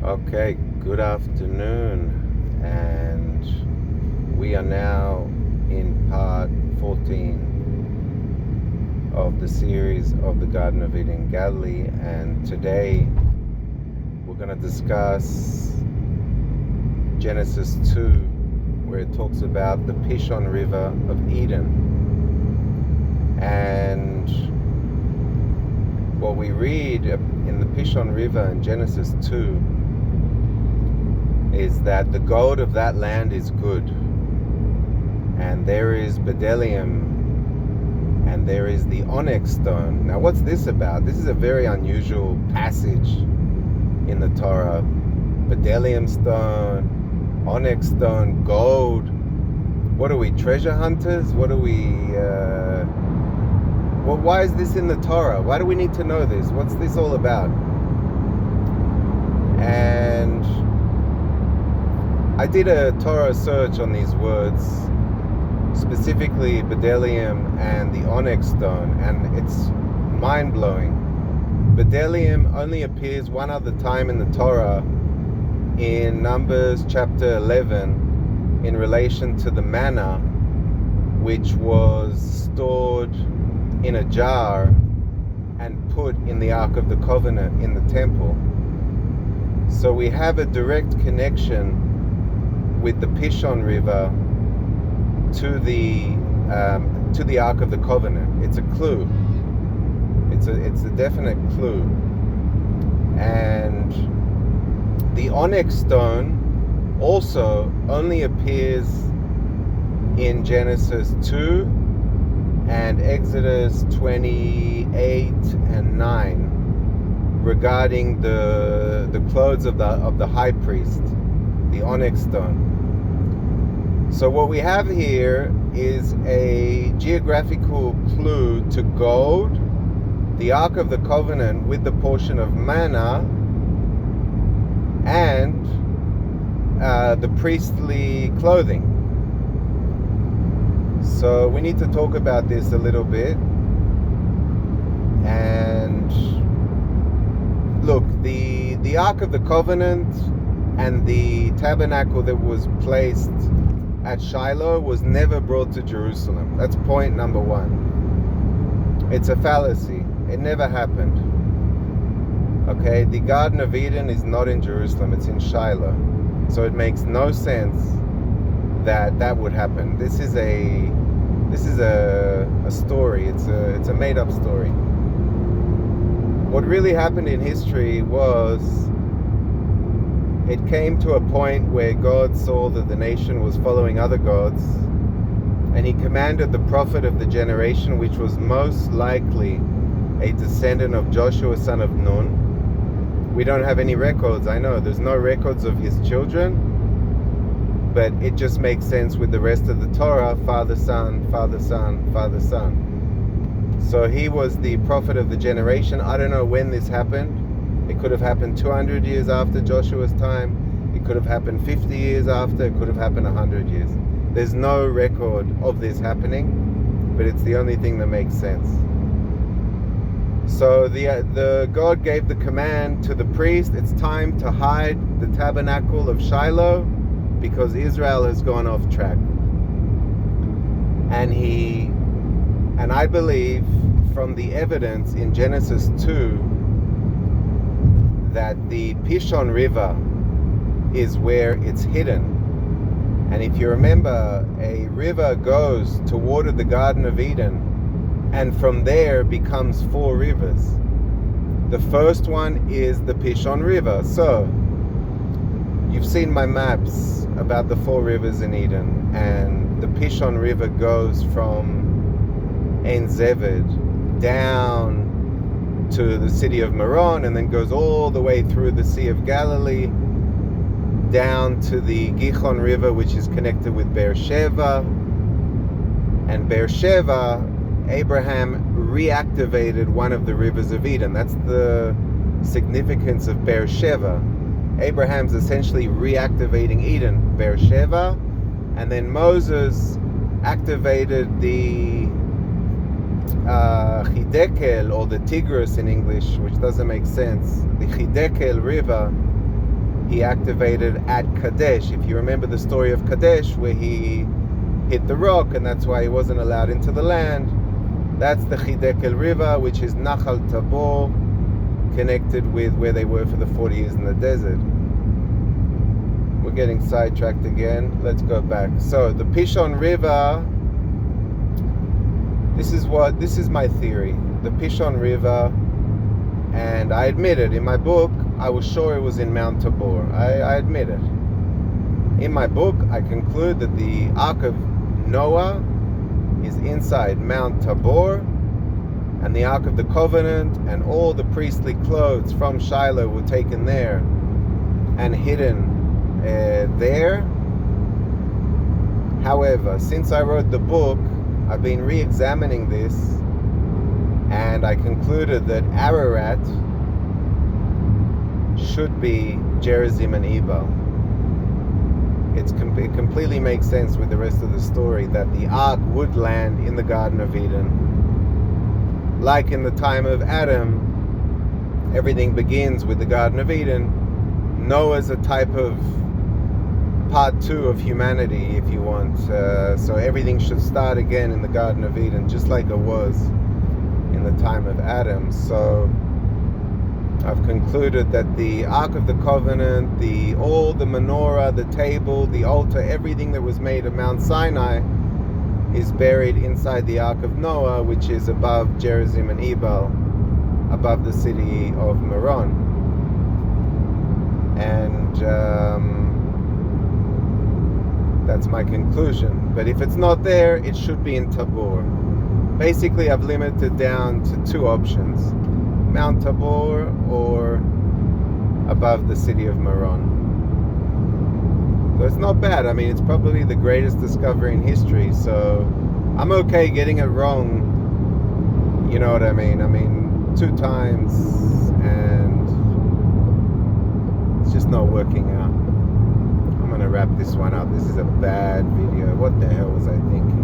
Okay, good afternoon, and we are now in part 14 of the series of the Garden of Eden Galilee, and today we're going to discuss Genesis 2, where it talks about the Pishon River of Eden. And what we read in the Pishon River in Genesis 2 is that the gold of that land is good, and there is bdellium, and there is the onyx stone. Now, what's this about? This is a very unusual passage in the Torah. Bdellium stone, onyx stone, gold. What are we, treasure hunters? What are we? Well, why is this in the Torah? Why do we need to know this? What's this all about? And I did a Torah search on these words, specifically bdellium and the onyx stone, and it's mind-blowing. Bdellium only appears one other time in the Torah, in Numbers chapter 11, in relation to the manna, which was stored in a jar and put in the Ark of the Covenant in the temple. So we have a direct connection with the Pishon River to the Ark of the Covenant. It's a clue. It's a definite clue. And the onyx stone also only appears in Genesis 2 and Exodus 28 and 9 regarding the clothes of the high priest, the onyx stone. So what we have here is a geographical clue to gold, the Ark of the Covenant with the portion of manna, and the priestly clothing. So we need to talk about this a little bit. And look, the Ark of the Covenant and the tabernacle that was placed at Shiloh was never brought to Jerusalem. That's point number one. It's a fallacy. It never happened. Okay, the Garden of Eden is not in Jerusalem, it's in Shiloh. So it makes no sense that would happen. This is a story. It's a made-up story. What really happened in history was it came to a point where God saw that the nation was following other gods, and he commanded the prophet of the generation, which was most likely a descendant of Joshua, son of Nun. We don't have any records. I know there's no records of his children, but it just makes sense with the rest of the Torah: father, son, father, son, father, son. So he was the prophet of the generation. I don't know when this happened. It could have happened 200 years after Joshua's time. It could have happened 50 years after. It could have happened 100 years. There's no record of this happening, but it's the only thing that makes sense. So the God gave the command to the priest. It's time to hide the tabernacle of Shiloh because Israel has gone off track. And I believe from the evidence in Genesis 2 that the Pishon River is where it's hidden. And if you remember, a river goes to water the Garden of Eden, and from there becomes 4 rivers. The first one is the Pishon River. So you've seen my maps about the 4 rivers in Eden, and the Pishon River goes from Ein Zeved down to the city of Meron, and then goes all the way through the Sea of Galilee down to the Gihon River, which is connected with Beersheba. And Beersheba, Abraham reactivated one of the rivers of Eden. That's the significance of Beersheba. Abraham's essentially reactivating Eden, Beersheba, and then Moses activated the Hidekel, or the Tigris in English, which doesn't make sense, the Hidekel River he activated at Kadesh. If you remember the story of Kadesh, where he hit the rock, and that's why he wasn't allowed into the land. That's the Chidekel River, which is Nachal Tabor, connected with where they were for the 40 years in the desert. We're getting sidetracked again. Let's go back. So the Pishon River, this is my theory. The Pishon River, and I admit it, in my book, I was sure it was in Mount Tabor. I admit it. In my book, I conclude that the Ark of Noah is inside Mount Tabor, and the Ark of the Covenant and all the priestly clothes from Shiloh were taken there and hidden there. However, since I wrote the book, I've been re-examining this, and I concluded that Ararat should be Gerizim and Ebal. It completely makes sense with the rest of the story that the Ark would land in the Garden of Eden. Like in the time of Adam, everything begins with the Garden of Eden. Noah's a type of part 2 of humanity, if you want. So everything should start again in the Garden of Eden, just like it was in the time of Adam. So I've concluded that the Ark of the Covenant, all the menorah, the table, the altar, everything that was made at Mount Sinai is buried inside the Ark of Noah, which is above Gerizim and Ebal, above the city of Meron. And that's my conclusion. But if it's not there, it should be in Tabor. Basically, I've limited down to 2 options: Mount Tabor or above the city of Meron. So it's not bad. I mean, it's probably the greatest discovery in history, so I'm okay getting it wrong. You know what I mean? I mean, 2 times, and it's just not working out. I'm gonna wrap this one up. This is a bad video. What the hell was I thinking?